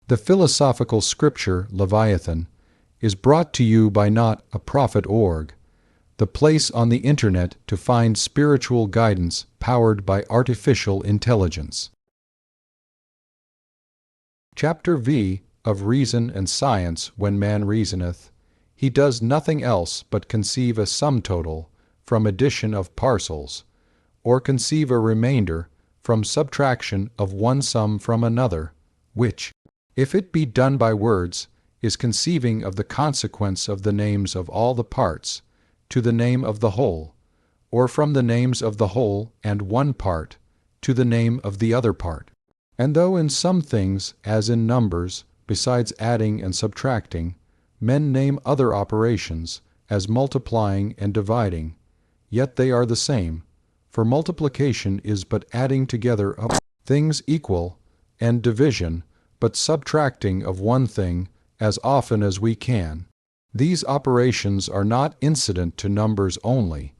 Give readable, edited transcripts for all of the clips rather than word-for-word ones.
The philosophical scripture, Leviathan, is brought to you by not a prophet.org, the place on the internet to find spiritual guidance powered by artificial intelligence. Chapter V of Reason and Science. When man reasoneth, he does nothing else but conceive a sum total from addition of parcels, or conceive a remainder from subtraction of one sum from another, which, if it be done by words, is conceiving of the consequence of the names of all the parts to the name of the whole, or from the names of the whole and one part to the name of the other part. And though in some things, as in numbers, besides adding and subtracting, men name other operations, as multiplying and dividing, yet they are the same, for multiplication is but adding together of things equal, and division but subtracting of one thing as often as we can. These operations are not incident to numbers only,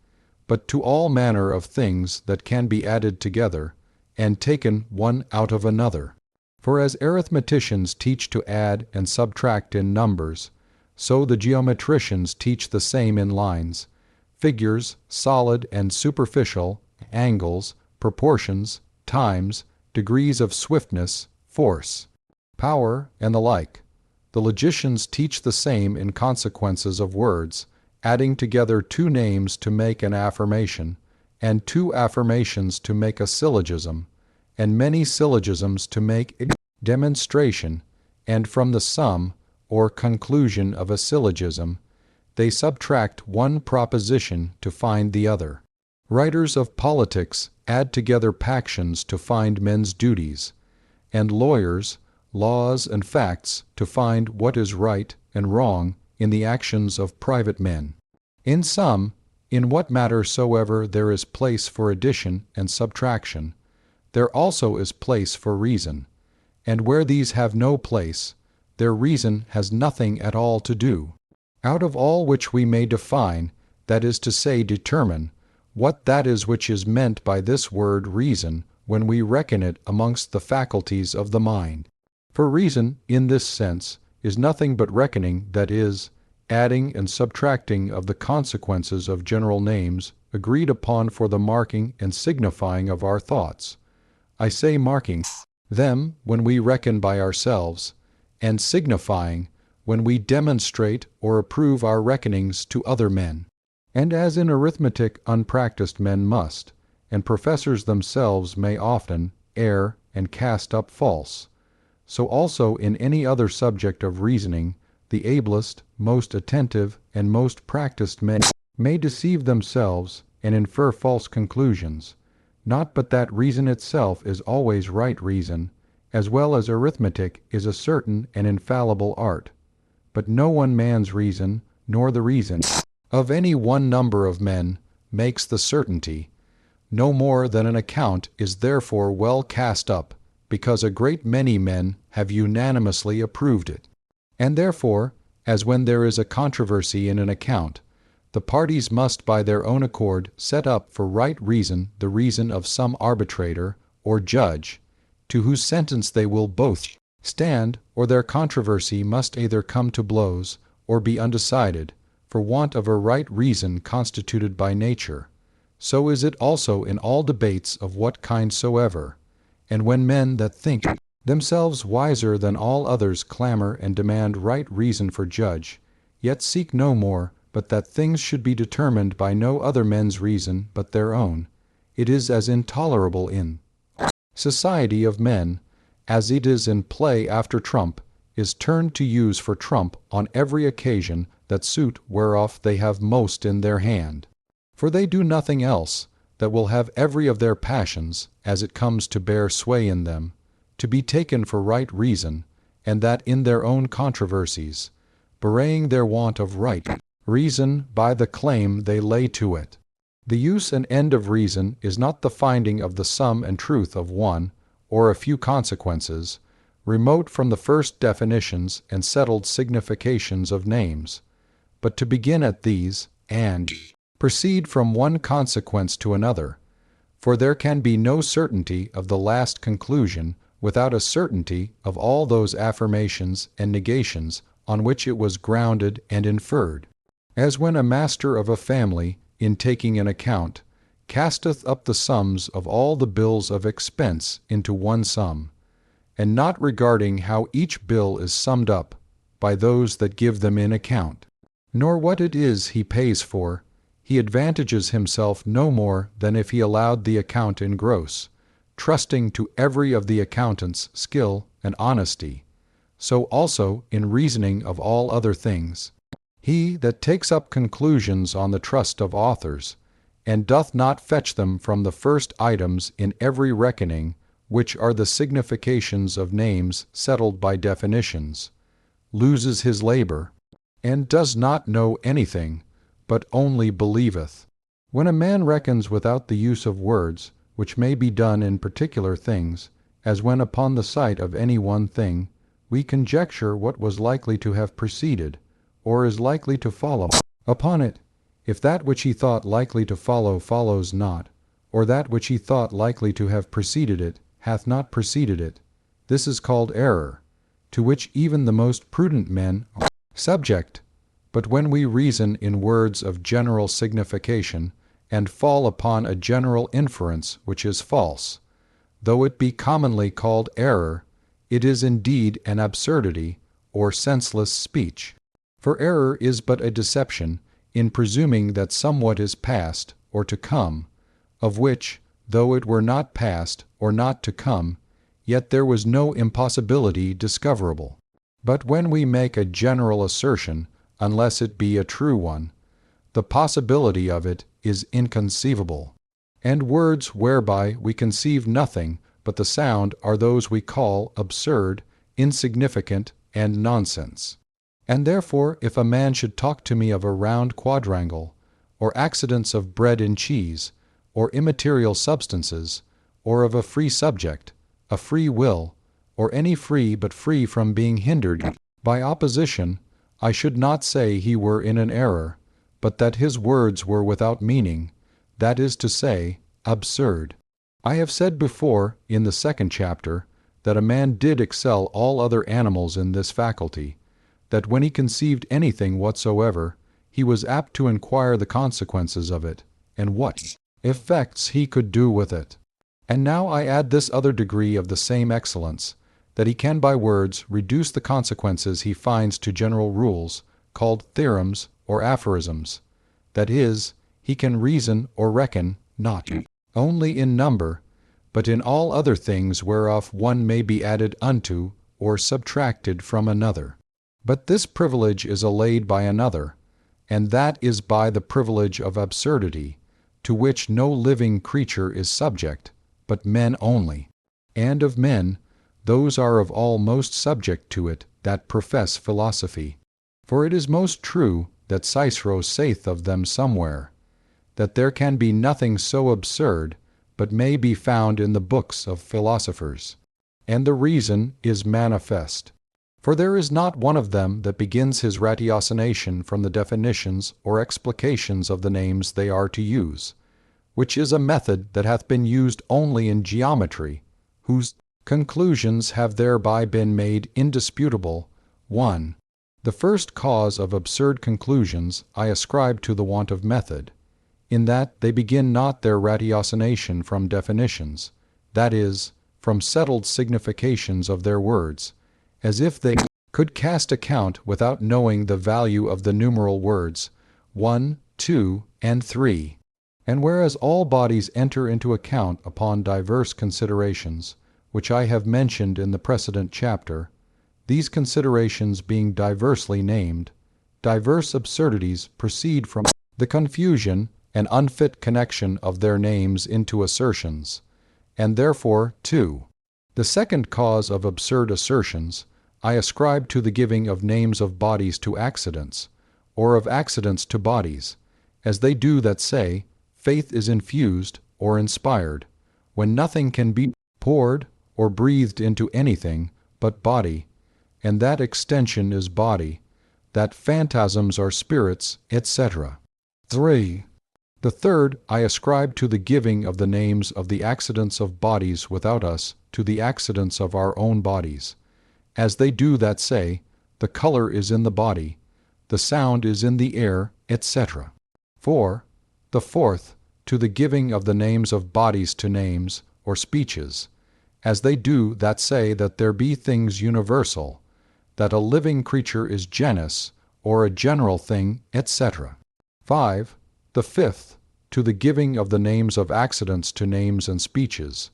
but to all manner of things that can be added together, and taken one out of another. For as arithmeticians teach to add and subtract in numbers, so the geometricians teach the same in lines, figures, solid and superficial, angles, proportions, times, degrees of swiftness, force, power, and the like. The logicians teach the same in consequences of words, adding together two names to make an affirmation, and two affirmations to make a syllogism, and many syllogisms to make a demonstration, and from the sum, or conclusion of a syllogism, they subtract one proposition to find the other. Writers of politics add together pactions to find men's duties, and lawyers laws and facts to find what is right and wrong in the actions of private men. In sum, in what matter soever there is place for addition and subtraction, there also is place for reason, and where these have no place, their reason has nothing at all to do. Out of all which we may define, that is to say determine, what that is which is meant by this word reason when we reckon it amongst the faculties of the mind. For reason, in this sense, is nothing but reckoning, that is, adding and subtracting of the consequences of general names agreed upon for the marking and signifying of our thoughts. I say marking them when we reckon by ourselves, and signifying when we demonstrate or approve our reckonings to other men. And as in arithmetic unpractised men must, and professors themselves may often, err and cast up false, so also in any other subject of reasoning, the ablest, most attentive, and most practised men may deceive themselves and infer false conclusions, not but that reason itself is always right reason, as well as arithmetic is a certain and infallible art, but no one man's reason, nor the reason of any one number of men, makes the certainty. No more than an account is therefore well cast up, because a great many men have unanimously approved it. And therefore, as when there is a controversy in an account, the parties must by their own accord set up for right reason the reason of some arbitrator or judge, to whose sentence they will both stand, or their controversy must either come to blows or be undecided, for want of a right reason constituted by nature. So is it also in all debates of what kind soever. And when men that think themselves wiser than all others clamor and demand right reason for judge, yet seek no more but that things should be determined by no other men's reason but their own, it is as intolerable in society of men as it is in play after trump is turned to use for trump on every occasion that suit whereof they have most in their hand. For they do nothing else, that will have every of their passions, as it comes to bear sway in them, to be taken for right reason, and that in their own controversies, bewraying their want of right reason by the claim they lay to it. The use and end of reason is not the finding of the sum and truth of one, or a few consequences, remote from the first definitions and settled significations of names, but to begin at these, and proceed from one consequence to another, for there can be no certainty of the last conclusion without a certainty of all those affirmations and negations on which it was grounded and inferred. As when a master of a family, in taking an account, casteth up the sums of all the bills of expense into one sum, and not regarding how each bill is summed up by those that give them in account, nor what it is he pays for, he advantages himself no more than if he allowed the account in gross, trusting to every of the accountant's skill and honesty. So also in reasoning of all other things. He that takes up conclusions on the trust of authors, and doth not fetch them from the first items in every reckoning, which are the significations of names settled by definitions, loses his labor, and does not know anything, but only believeth. When a man reckons without the use of words, which may be done in particular things, as when upon the sight of any one thing, we conjecture what was likely to have preceded, or is likely to follow upon it, if that which he thought likely to follow follows not, or that which he thought likely to have preceded it hath not preceded it, this is called error, to which even the most prudent men are subject. But when we reason in words of general signification, and fall upon a general inference which is false, though it be commonly called error, it is indeed an absurdity, or senseless speech. For error is but a deception, in presuming that somewhat is past, or to come, of which, though it were not past, or not to come, yet there was no impossibility discoverable. But when we make a general assertion, unless it be a true one, the possibility of it is inconceivable. And words whereby we conceive nothing but the sound are those we call absurd, insignificant, and nonsense. And therefore if a man should talk to me of a round quadrangle, or accidents of bread and cheese, or immaterial substances, or of a free subject, a free will, or any free but free from being hindered by opposition, I should not say he were in an error, but that his words were without meaning, that is to say, absurd. I have said before, in the 2nd chapter, that a man did excel all other animals in this faculty, that when he conceived anything whatsoever, he was apt to inquire the consequences of it, and what effects he could do with it. And now I add this other degree of the same excellence, that he can by words reduce the consequences he finds to general rules, called theorems or aphorisms. That is, he can reason or reckon, not only in number, but in all other things whereof one may be added unto, or subtracted from another. But this privilege is allayed by another, and that is by the privilege of absurdity, to which no living creature is subject, but men only. And of men, those are of all most subject to it that profess philosophy. For it is most true that Cicero saith of them somewhere, that there can be nothing so absurd, but may be found in the books of philosophers. And the reason is manifest. For there is not one of them that begins his ratiocination from the definitions or explications of the names they are to use, which is a method that hath been used only in geometry, whose conclusions have thereby been made indisputable. 1. The first cause of absurd conclusions I ascribe to the want of method, in that they begin not their ratiocination from definitions, that is, from settled significations of their words, as if they could cast account without knowing the value of the numeral words 1, 2, and 3. And whereas all bodies enter into account upon diverse considerations, which I have mentioned in the precedent chapter, these considerations being diversely named, diverse absurdities proceed from the confusion and unfit connection of their names into assertions, and therefore, 2. The second cause of absurd assertions I ascribe to the giving of names of bodies to accidents, or of accidents to bodies, as they do that say, faith is infused or inspired, when nothing can be poured or breathed into anything but body, and that extension is body, that phantasms are spirits, etc. 3. The third I ascribe to the giving of the names of the accidents of bodies without us to the accidents of our own bodies, as they do that say, the color is in the body, the sound is in the air, etc. 4. The fourth, to the giving of the names of bodies to names, or speeches, as they do that say that there be things universal, that a living creature is genus, or a general thing, etc. 5. The fifth, to the giving of the names of accidents to names and speeches,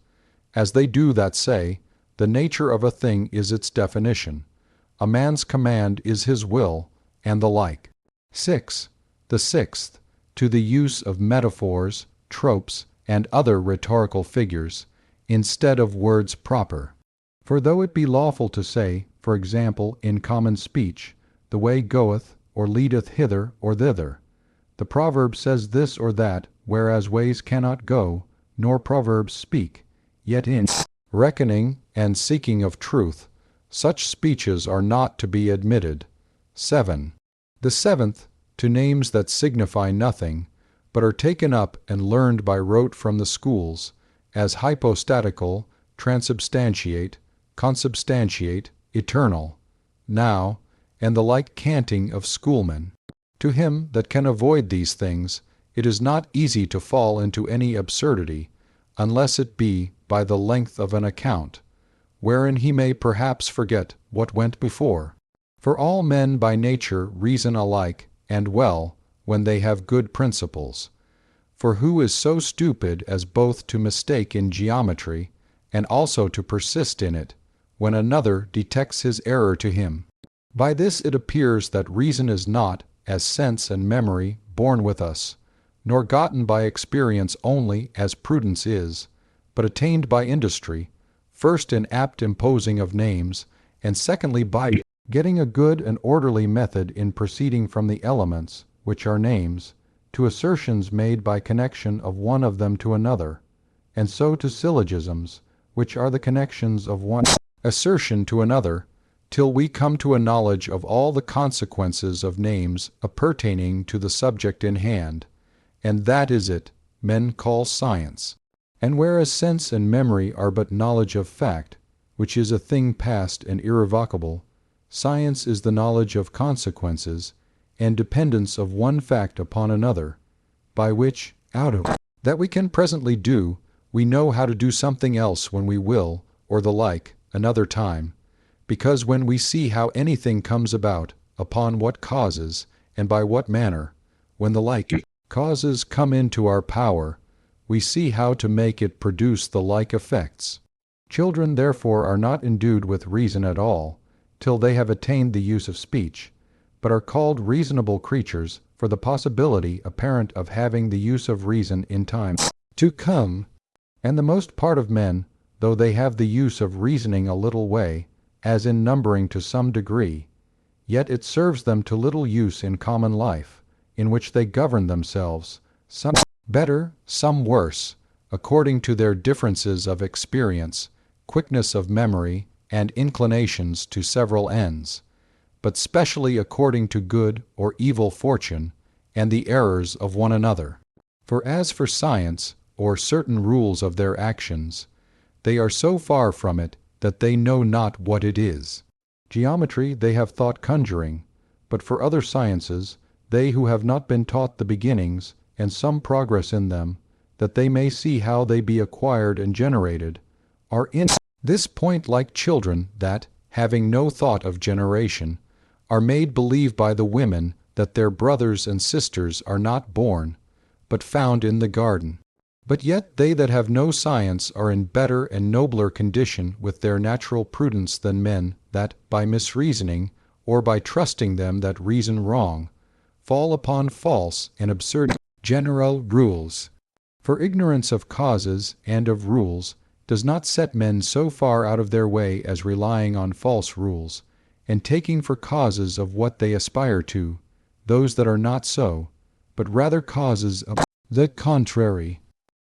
as they do that say, the nature of a thing is its definition, a man's command is his will, and the like. 6. The sixth, to the use of metaphors, tropes, and other rhetorical figures, instead of words proper. For though it be lawful to say, for example, in common speech, the way goeth, or leadeth hither or thither, the proverb says this or that, whereas ways cannot go, nor proverbs speak, yet in reckoning and seeking of truth, such speeches are not to be admitted. 7. The seventh, to names that signify nothing, but are taken up and learned by rote from the schools, as hypostatical, transubstantiate, consubstantiate, eternal, now, and the like canting of schoolmen. To him that can avoid these things, it is not easy to fall into any absurdity, unless it be by the length of an account, wherein he may perhaps forget what went before. For all men by nature reason alike, and well, when they have good principles. For who is so stupid as both to mistake in geometry, and also to persist in it, when another detects his error to him? By this it appears that reason is not, as sense and memory, born with us, nor gotten by experience only, as prudence is, but attained by industry, first in apt imposing of names, and secondly by getting a good and orderly method in proceeding from the elements, which are names, to assertions made by connection of one of them to another, and so to syllogisms, which are the connections of one assertion to another, till we come to a knowledge of all the consequences of names appertaining to the subject in hand, and that is it men call science. And whereas sense and memory are but knowledge of fact, which is a thing past and irrevocable, science is the knowledge of consequences, and dependence of one fact upon another, by which, out of that we can presently do, we know how to do something else when we will, or the like, another time, because when we see how anything comes about, upon what causes, and by what manner, when the like causes come into our power, we see how to make it produce the like effects. Children therefore are not endued with reason at all, till they have attained the use of speech, but are called reasonable creatures for the possibility apparent of having the use of reason in time to come. And the most part of men, though they have the use of reasoning a little way, as in numbering to some degree, yet it serves them to little use in common life, in which they govern themselves, some better, some worse, according to their differences of experience, quickness of memory, and inclinations to several ends, but specially according to good or evil fortune, and the errors of one another. For as for science, or certain rules of their actions, they are so far from it that they know not what it is. Geometry they have thought conjuring, but for other sciences, they who have not been taught the beginnings, and some progress in them, that they may see how they be acquired and generated, are in this point like children that, having no thought of generation, are made believe by the women that their brothers and sisters are not born, but found in the garden. But yet they that have no science are in better and nobler condition with their natural prudence than men that, by misreasoning, or by trusting them that reason wrong, fall upon false and absurd general rules. For ignorance of causes and of rules does not set men so far out of their way as relying on false rules, and taking for causes of what they aspire to, those that are not so, but rather causes of the contrary.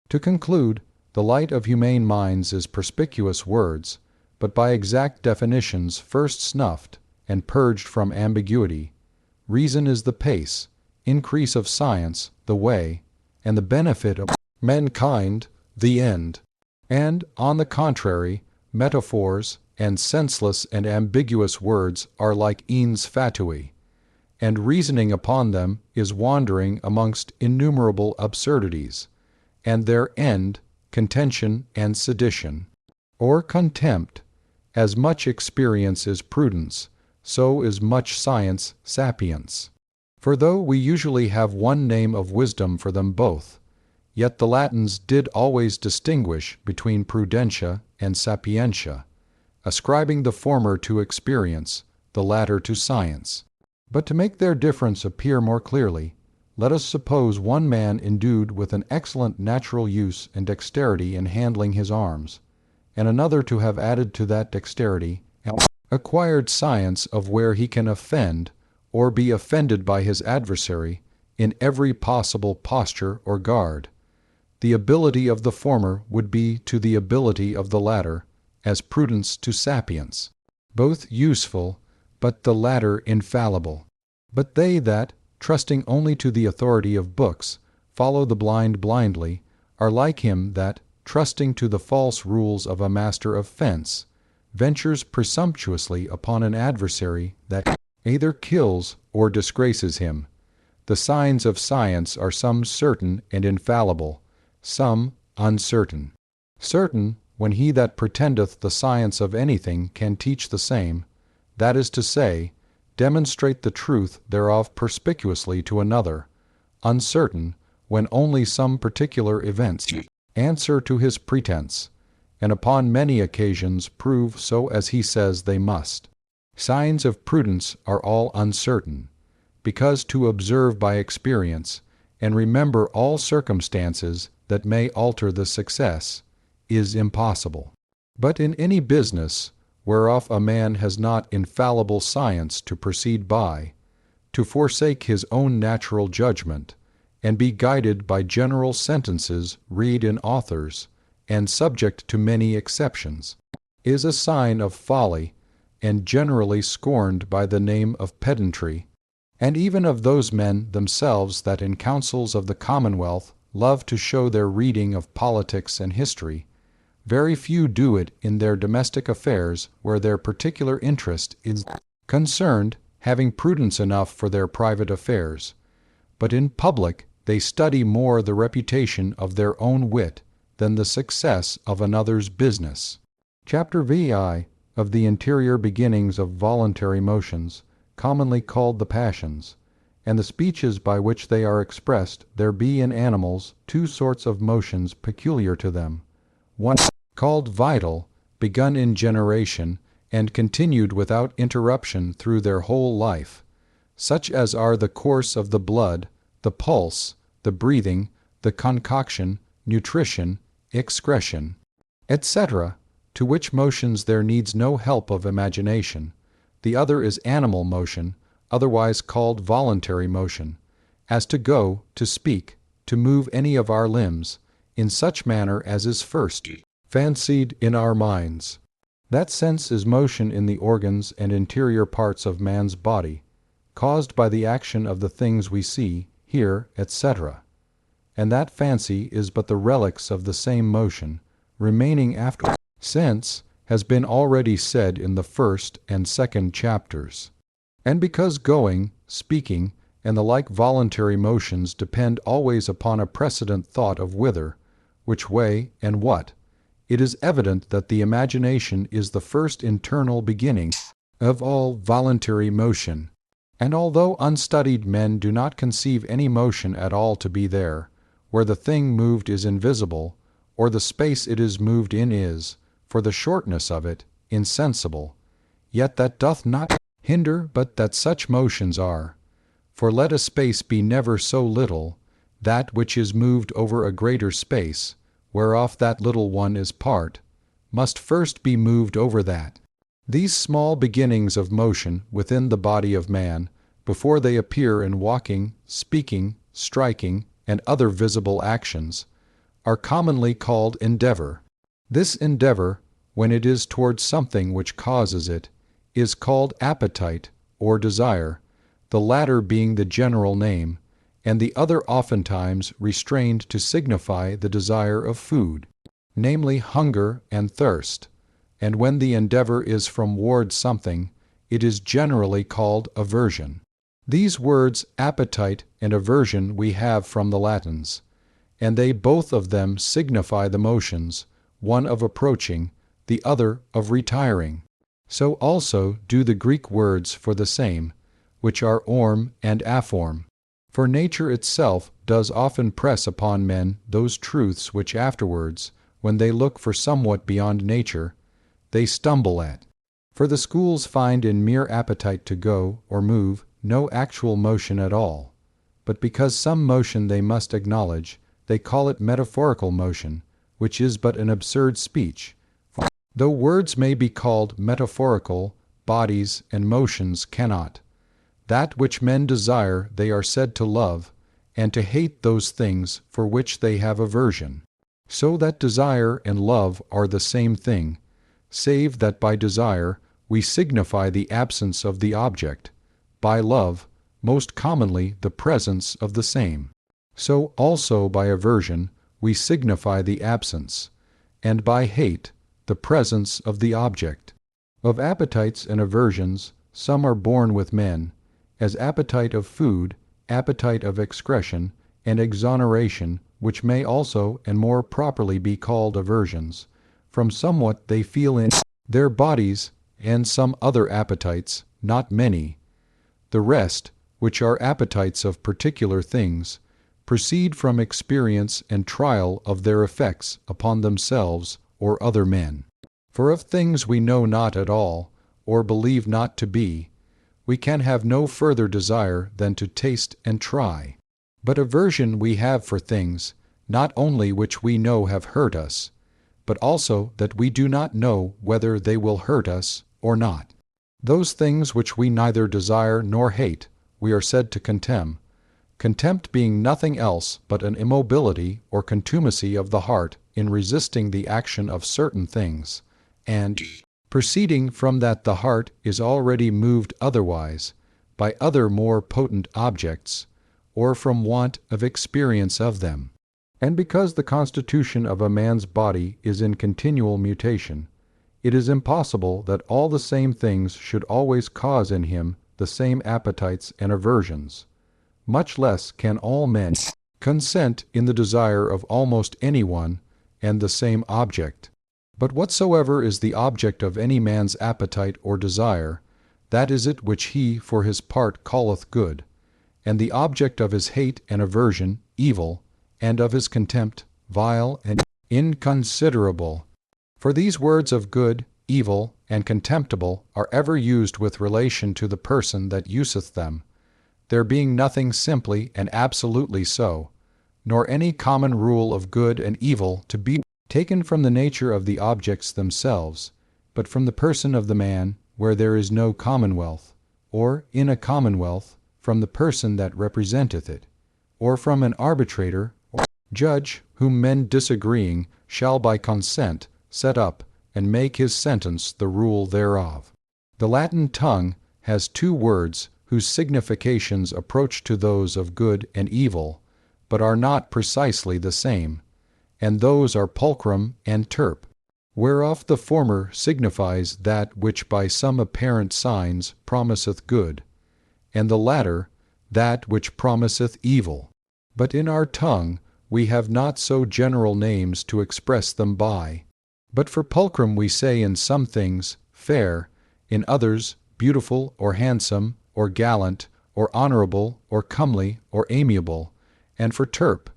To conclude, the light of humane minds is perspicuous words, but by exact definitions first snuffed, and purged from ambiguity. Reason is the pace, increase of science, the way, and the benefit of mankind, the end. And, on the contrary, metaphors and senseless and ambiguous words are like ens fatui, and reasoning upon them is wandering amongst innumerable absurdities, and their end contention and sedition, or contempt. As much experience is prudence, so is much science sapience. For though we usually have one name of wisdom for them both, yet the Latins did always distinguish between prudentia and sapientia, ascribing the former to experience, the latter to science. But to make their difference appear more clearly, let us suppose one man endued with an excellent natural use and dexterity in handling his arms, and another to have added to that dexterity and acquired science of where he can offend or be offended by his adversary in every possible posture or guard. The ability of the former would be to the ability of the latter, as prudence to sapience, both useful, but the latter infallible. But they that, trusting only to the authority of books, follow the blind blindly, are like him that, trusting to the false rules of a master of fence, ventures presumptuously upon an adversary that either kills or disgraces him. The signs of science are some certain and infallible, some uncertain. Certain, when he that pretendeth the science of anything can teach the same, that is to say, demonstrate the truth thereof perspicuously to another. Uncertain, when only some particular events answer to his pretense, and upon many occasions prove so as he says they must. Signs of prudence are all uncertain, because to observe by experience, and remember all circumstances that may alter the success, is impossible. But in any business, whereof a man has not infallible science to proceed by, to forsake his own natural judgment, and be guided by general sentences read in authors, and subject to many exceptions, is a sign of folly, and generally scorned by the name of pedantry, and even of those men themselves that in councils of the commonwealth love to show their reading of politics and history. Very few do it in their domestic affairs where their particular interest is concerned, having prudence enough for their private affairs. But in public they study more the reputation of their own wit than the success of another's business. Chapter VI of the interior beginnings of voluntary motions, commonly called the passions, and the speeches by which they are expressed. There be in animals two sorts of motions peculiar to them, one called vital, begun in generation, and continued without interruption through their whole life, such as are the course of the blood, the pulse, the breathing, the concoction, nutrition, excretion, etc., to which motions there needs no help of imagination. The other is animal motion, otherwise called voluntary motion, as to go, to speak, to move any of our limbs, in such manner as is first fancied in our minds. That sense is motion in the organs and interior parts of man's body, caused by the action of the things we see, hear, etc. And that fancy is but the relics of the same motion, remaining after, since has been already said in the first and second chapters. And because going, speaking, and the like voluntary motions depend always upon a precedent thought of whither, which way, and what, it is evident that the imagination is the first internal beginning of all voluntary motion. And although unstudied men do not conceive any motion at all to be there, where the thing moved is invisible, or the space it is moved in is, for the shortness of it, insensible, yet that doth not hinder but that such motions are. For let a space be never so little, that which is moved over a greater space, whereof that little one is part, must first be moved over that. These small beginnings of motion within the body of man, before they appear in walking, speaking, striking, and other visible actions, are commonly called endeavor. This endeavor, when it is towards something which causes it, is called appetite or desire, the latter being the general name, and the other oftentimes restrained to signify the desire of food, namely hunger and thirst, and when the endeavor is from ward something, it is generally called aversion. These words appetite and aversion we have from the Latins, and they both of them signify the motions, one of approaching, the other of retiring. So also do the Greek words for the same, which are orm and aform. For nature itself does often press upon men those truths which afterwards, when they look for somewhat beyond nature, they stumble at. For the schools find in mere appetite to go or move no actual motion at all, but because some motion they must acknowledge, they call it metaphorical motion, which is but an absurd speech. Though words may be called metaphorical, bodies and motions cannot. That which men desire they are said to love, and to hate those things for which they have aversion. So that desire and love are the same thing, save that by desire we signify the absence of the object, by love, most commonly the presence of the same. So also by aversion we signify the absence, and by hate the presence of the object. Of appetites and aversions some are born with men, as appetite of food, appetite of excretion, and exoneration, which may also and more properly be called aversions, from somewhat they feel in their bodies, and some other appetites, not many. The rest, which are appetites of particular things, proceed from experience and trial of their effects upon themselves or other men. For of things we know not at all, or believe not to be, we can have no further desire than to taste and try. But aversion we have for things, not only which we know have hurt us, but also that we do not know whether they will hurt us or not. Those things which we neither desire nor hate, we are said to contemn, contempt being nothing else but an immobility or contumacy of the heart in resisting the action of certain things, and proceeding from that the heart is already moved otherwise, by other more potent objects, or from want of experience of them. And because the constitution of a man's body is in continual mutation, it is impossible that all the same things should always cause in him the same appetites and aversions. Much less can all men consent in the desire of almost any one and the same object. But whatsoever is the object of any man's appetite or desire, that is it which he for his part calleth good, and the object of his hate and aversion evil, and of his contempt vile and inconsiderable. For these words of good, evil, and contemptible are ever used with relation to the person that useth them, there being nothing simply and absolutely so, nor any common rule of good and evil to be taken from the nature of the objects themselves, but from the person of the man, where there is no commonwealth, or in a commonwealth, from the person that representeth it, or from an arbitrator or judge, whom men disagreeing shall by consent set up and make his sentence the rule thereof. The Latin tongue has two words whose significations approach to those of good and evil, but are not precisely the same, and those are pulchrum and terp, whereof the former signifies that which by some apparent signs promiseth good, and the latter that which promiseth evil. But in our tongue we have not so general names to express them by. But for pulchrum we say in some things fair, in others beautiful or handsome or gallant or honorable or comely or amiable, and for terp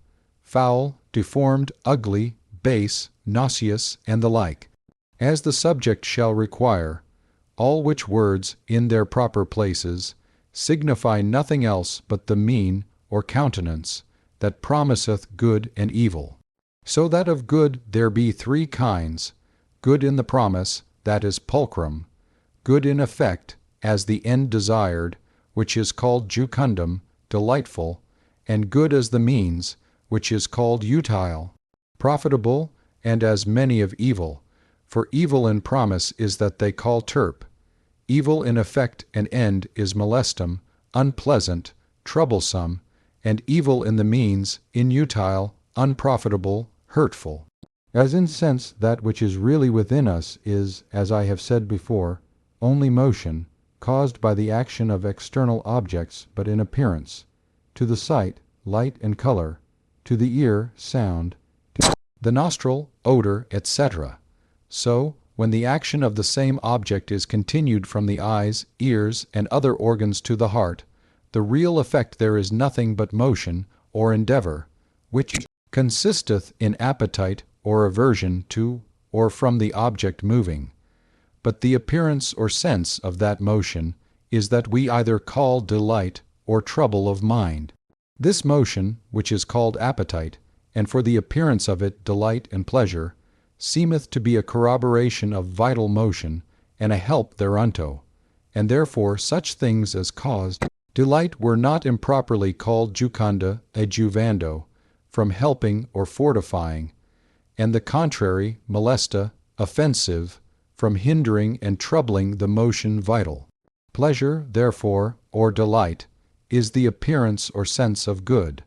foul, deformed, ugly, base, nauseous, and the like, as the subject shall require, all which words, in their proper places, signify nothing else but the mien or countenance that promiseth good and evil. So that of good there be three kinds: good in the promise, that is pulchrum; good in effect, as the end desired, which is called jucundum, delightful; and good as the means, which is called utile, profitable; and as many of evil. For evil in promise is that they call terp. Evil in effect and end is molestum, unpleasant, troublesome, and evil in the means, inutile, unprofitable, hurtful. As in sense that which is really within us is, as I have said before, only motion, caused by the action of external objects but in appearance, to the sight, light and color, to the ear, sound, to the nostril, odor, etc. So, when the action of the same object is continued from the eyes, ears, and other organs to the heart, the real effect there is nothing but motion, or endeavor, which consisteth in appetite or aversion to or from the object moving. But the appearance or sense of that motion is that we either call delight or trouble of mind. This motion, which is called appetite, and for the appearance of it delight and pleasure, seemeth to be a corroboration of vital motion, and a help thereunto, and therefore such things as caused delight were not improperly called jucunda adjuvando, from helping or fortifying, and the contrary molesta, offensive, from hindering and troubling the motion vital. Pleasure, therefore, or delight, is the appearance or sense of good,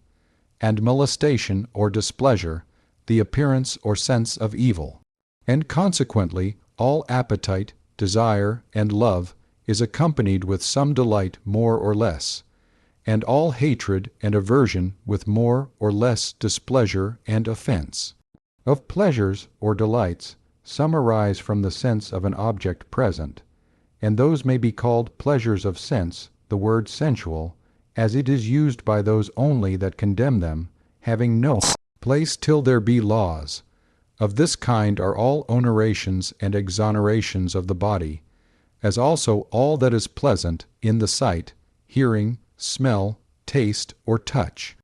and molestation or displeasure, the appearance or sense of evil. And consequently, all appetite, desire, and love is accompanied with some delight more or less, and all hatred and aversion with more or less displeasure and offense. Of pleasures or delights, some arise from the sense of an object present, and those may be called pleasures of sense, the word sensual, as it is used by those only that condemn them, having no place till there be laws. Of this kind are all onerations and exonerations of the body, as also all that is pleasant in the sight, hearing, smell, taste, or touch.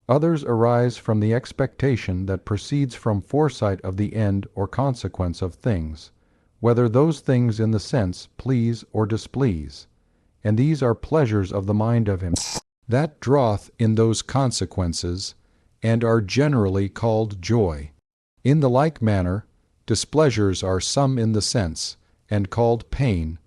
Others arise from the expectation that proceeds from foresight of the end or consequence of things, whether those things in the sense please or displease, and these are pleasures of the mind of him that draweth in those consequences, and are generally called joy. In the like manner, displeasures are some in the sense, and called pain,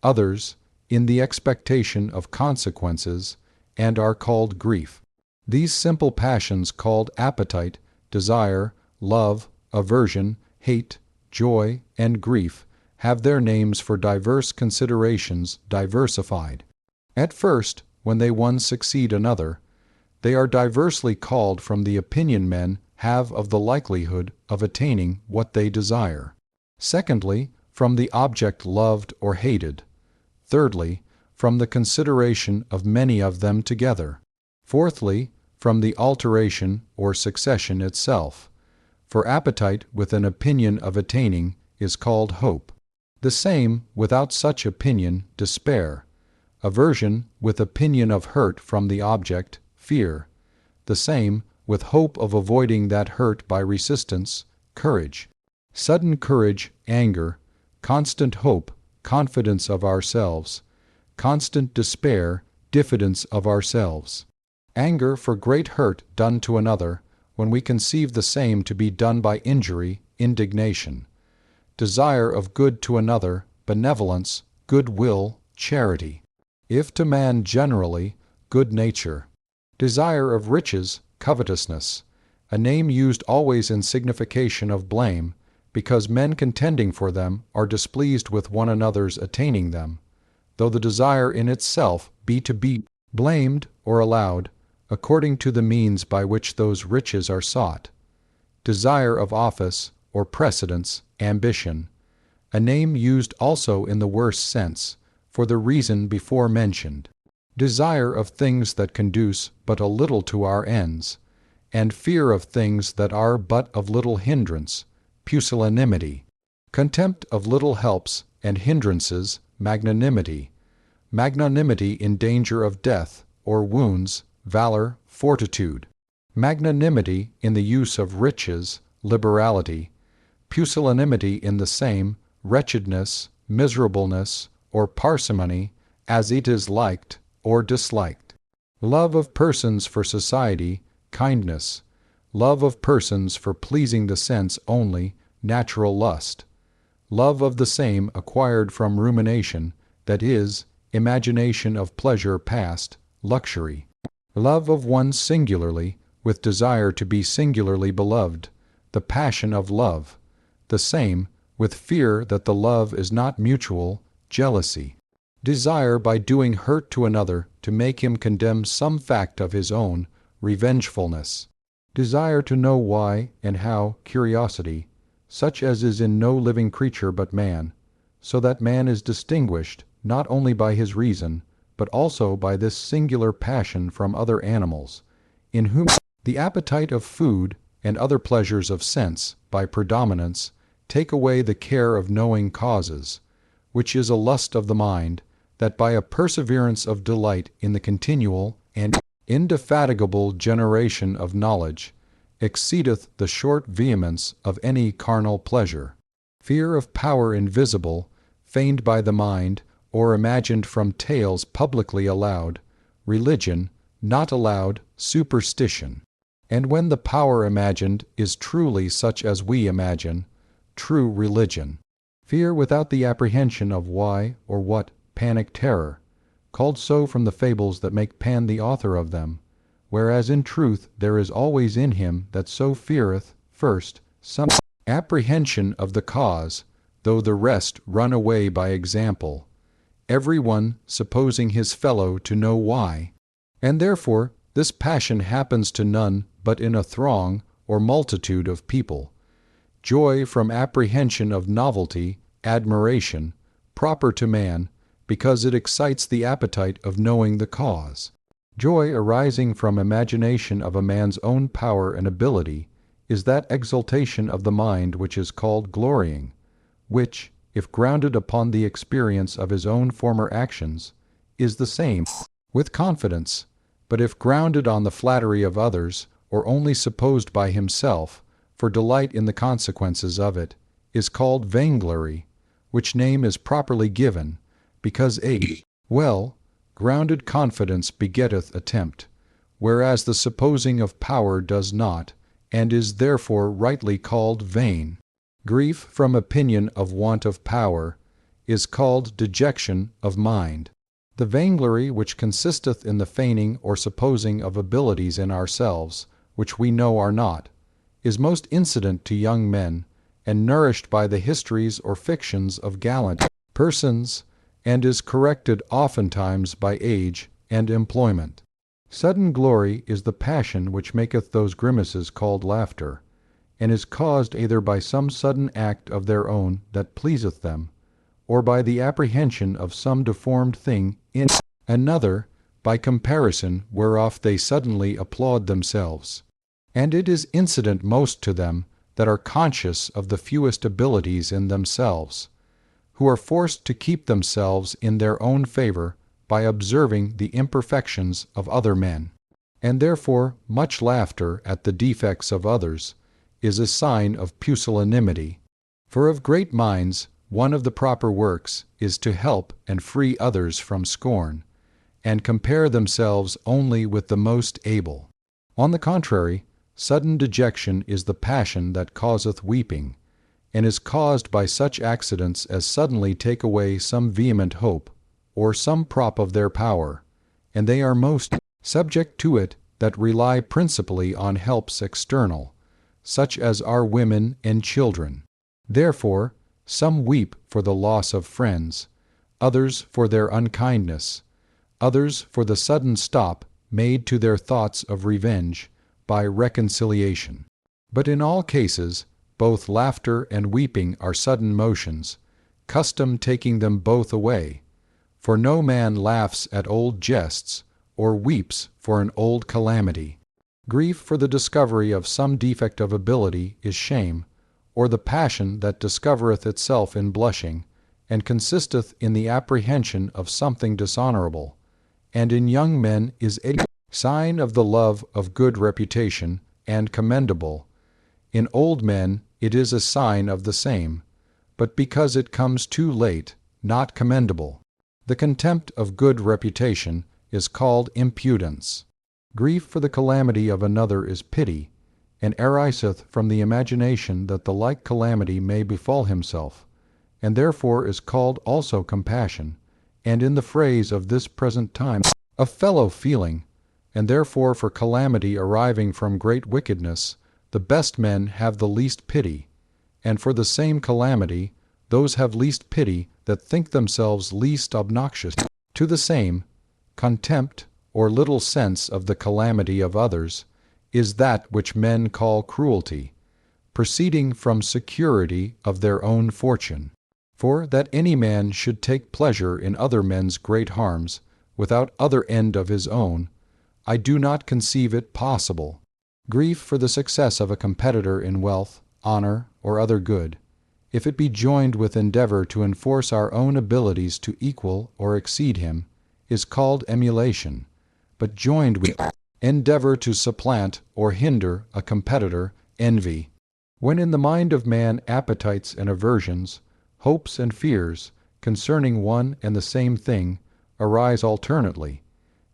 others in the expectation of consequences, and are called grief. These simple passions called appetite, desire, love, aversion, hate, joy, and grief have their names for diverse considerations diversified. At first, when they one succeed another, they are diversely called from the opinion men have of the likelihood of attaining what they desire. Secondly, from the object loved or hated. Thirdly, from the consideration of many of them together. Fourthly, from the alteration or succession itself. For appetite with an opinion of attaining is called hope. The same, without such opinion, despair. Aversion, with opinion of hurt from the object, fear. The same, with hope of avoiding that hurt by resistance, courage. Sudden courage, anger. Constant hope, confidence of ourselves. Constant despair, diffidence of ourselves. Anger for great hurt done to another, when we conceive the same to be done by injury, indignation. Desire of good to another, benevolence, good will, charity. If to man generally, good nature. Desire of riches, covetousness, a name used always in signification of blame, because men contending for them are displeased with one another's attaining them, though the desire in itself be to be blamed or allowed, according to the means by which those riches are sought. Desire of office, or precedence, ambition, a name used also in the worse sense, for the reason before mentioned. Desire of things that conduce but a little to our ends, and fear of things that are but of little hindrance, pusillanimity. Contempt of little helps and hindrances, magnanimity. Magnanimity in danger of death or wounds, valor, fortitude. Magnanimity in the use of riches, liberality. Pusillanimity in the same, wretchedness, miserableness, or parsimony, as it is liked or disliked. Love of persons for society, kindness. Love of persons for pleasing the sense only, natural lust. Love of the same acquired from rumination, that is, imagination of pleasure past, luxury. love of one singularly, with desire to be singularly beloved, the passion of love; the same, with fear that the love is not mutual, jealousy; desire by doing hurt to another to make him condemn some fact of his own, revengefulness; desire to know why and how, curiosity, such as is in no living creature but man, so that man is distinguished not only by his reason, but also by this singular passion from other animals, in whom the appetite of food and other pleasures of sense, by predominance, take away the care of knowing causes, which is a lust of the mind, that by a perseverance of delight in the continual and indefatigable generation of knowledge, exceedeth the short vehemence of any carnal pleasure. Fear of power invisible, feigned by the mind, or imagined from tales publicly allowed; religion, not allowed, superstition. And when the power imagined is truly such as we imagine, true religion. Fear without the apprehension of why or what, panic terror, called so from the fables that make Pan the author of them, whereas in truth there is always in him that so feareth, first, some apprehension of the cause, though the rest run away by example, every one supposing his fellow to know why. And therefore this passion happens to none but in a throng or multitude of people. Joy from apprehension of novelty, admiration, proper to man, because it excites the appetite of knowing the cause. Joy arising from imagination of a man's own power and ability is that exultation of the mind which is called glorying, which, if grounded upon the experience of his own former actions, is the same with confidence, but if grounded on the flattery of others, or only supposed by himself, for delight in the consequences of it, is called vainglory, which name is properly given, because a well-grounded confidence begetteth attempt, whereas the supposing of power does not, and is therefore rightly called vain. Grief from opinion of want of power is called dejection of mind. The vainglory which consisteth in the feigning or supposing of abilities in ourselves, which we know are not, is most incident to young men, and nourished by the histories or fictions of gallant persons, and is corrected oftentimes by age and employment. Sudden glory is the passion which maketh those grimaces called laughter, and is caused either by some sudden act of their own that pleaseth them, or by the apprehension of some deformed thing in another, by comparison whereof they suddenly applaud themselves. And it is incident most to them that are conscious of the fewest abilities in themselves, who are forced to keep themselves in their own favor by observing the imperfections of other men. And therefore much laughter at the defects of others is a sign of pusillanimity. For of great minds one of the proper works is to help and free others from scorn, and compare themselves only with the most able. On the contrary, sudden dejection is the passion that causeth weeping, and is caused by such accidents as suddenly take away some vehement hope, or some prop of their power, and they are most subject to it that rely principally on helps external, such as are women and children. Therefore some weep for the loss of friends, others for their unkindness, others for the sudden stop made to their thoughts of revenge by reconciliation. But in all cases both laughter and weeping are sudden motions, custom taking them both away, for no man laughs at old jests, or weeps for an old calamity. Grief for the discovery of some defect of ability is shame, or the passion that discovereth itself in blushing, and consisteth in the apprehension of something dishonorable, and in young men is a sign of the love of good reputation, and commendable. In old men it is a sign of the same, but because it comes too late, not commendable. The contempt of good reputation is called impudence. Grief for the calamity of another is pity, and ariseth from the imagination that the like calamity may befall himself, and therefore is called also compassion, and in the phrase of this present time, a fellow feeling, and therefore for calamity arising from great wickedness, the best men have the least pity, and for the same calamity, those have least pity that think themselves least obnoxious. To the same, contempt, or little sense of the calamity of others, is that which men call cruelty, proceeding from security of their own fortune. For that any man should take pleasure in other men's great harms, without other end of his own, I do not conceive it possible. Grief for the success of a competitor in wealth, honor, or other good, if it be joined with endeavor to enforce our own abilities to equal or exceed him, is called emulation, but joined with endeavor to supplant or hinder a competitor, envy. When in the mind of man appetites and aversions, hopes and fears, concerning one and the same thing, arise alternately,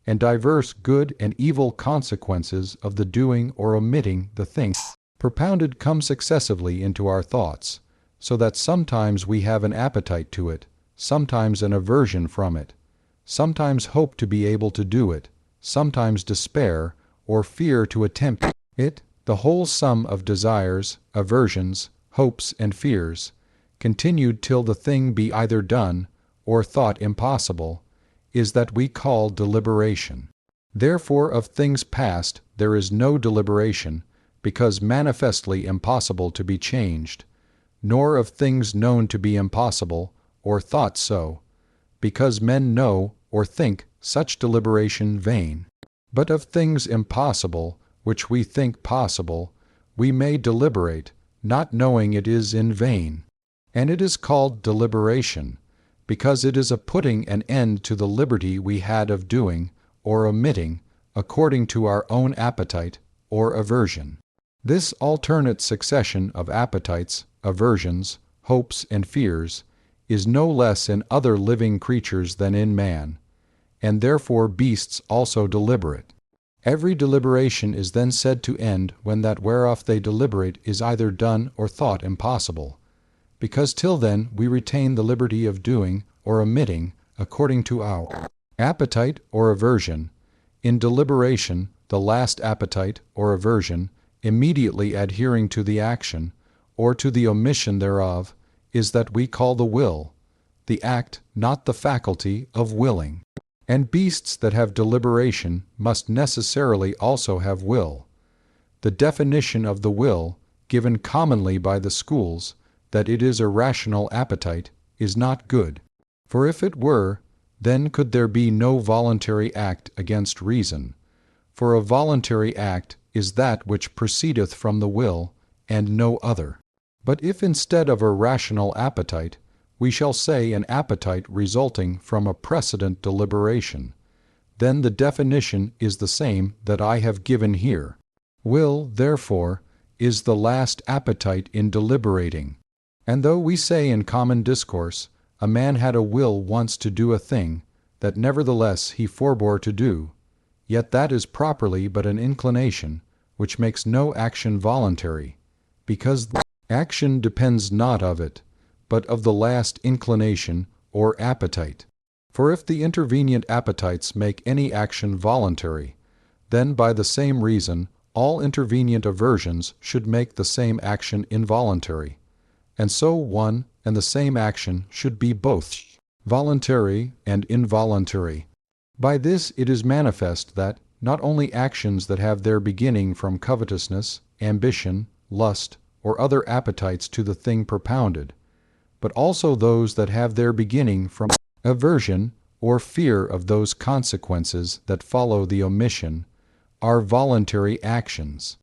and diverse good and evil consequences of the doing or omitting the thing propounded come successively into our thoughts, so that sometimes we have an appetite to it, sometimes an aversion from it, sometimes hope to be able to do it, sometimes despair or fear to attempt it. The whole sum of desires, aversions, hopes, and fears, continued till the thing be either done or thought impossible, is that we call deliberation. Therefore of things past there is no deliberation, because manifestly impossible to be changed, nor of things known to be impossible, or thought so, because men know or think such deliberation vain. But of things impossible, which we think possible, we may deliberate, not knowing it is in vain. And it is called deliberation, because it is a putting an end to the liberty we had of doing, or omitting, according to our own appetite, or aversion. This alternate succession of appetites, aversions, hopes, and fears, is no less in other living creatures than in man, and therefore beasts also deliberate. Every deliberation is then said to end when that whereof they deliberate is either done or thought impossible, because till then we retain the liberty of doing or omitting according to our appetite or aversion. In deliberation, the last appetite or aversion, immediately adhering to the action, or to the omission thereof, is that we call the will, the act, not the faculty, of willing. And beasts that have deliberation must necessarily also have will. The definition of the will, given commonly by the schools, that it is a rational appetite, is not good. For if it were, then could there be no voluntary act against reason. For a voluntary act is that which proceedeth from the will, and no other. But if instead of a rational appetite, we shall say an appetite resulting from a precedent deliberation, then the definition is the same that I have given here. Will, therefore, is the last appetite in deliberating. And though we say in common discourse, a man had a will once to do a thing, that nevertheless he forbore to do, yet that is properly but an inclination, which makes no action voluntary, because the action depends not of it, but of the last inclination or appetite. For if the intervenient appetites make any action voluntary, then by the same reason all intervenient aversions should make the same action involuntary, and so one and the same action should be both voluntary and involuntary. By this it is manifest that not only actions that have their beginning from covetousness, ambition, lust, or other appetites to the thing propounded, but also those that have their beginning from aversion or fear of those consequences that follow the omission, are voluntary actions.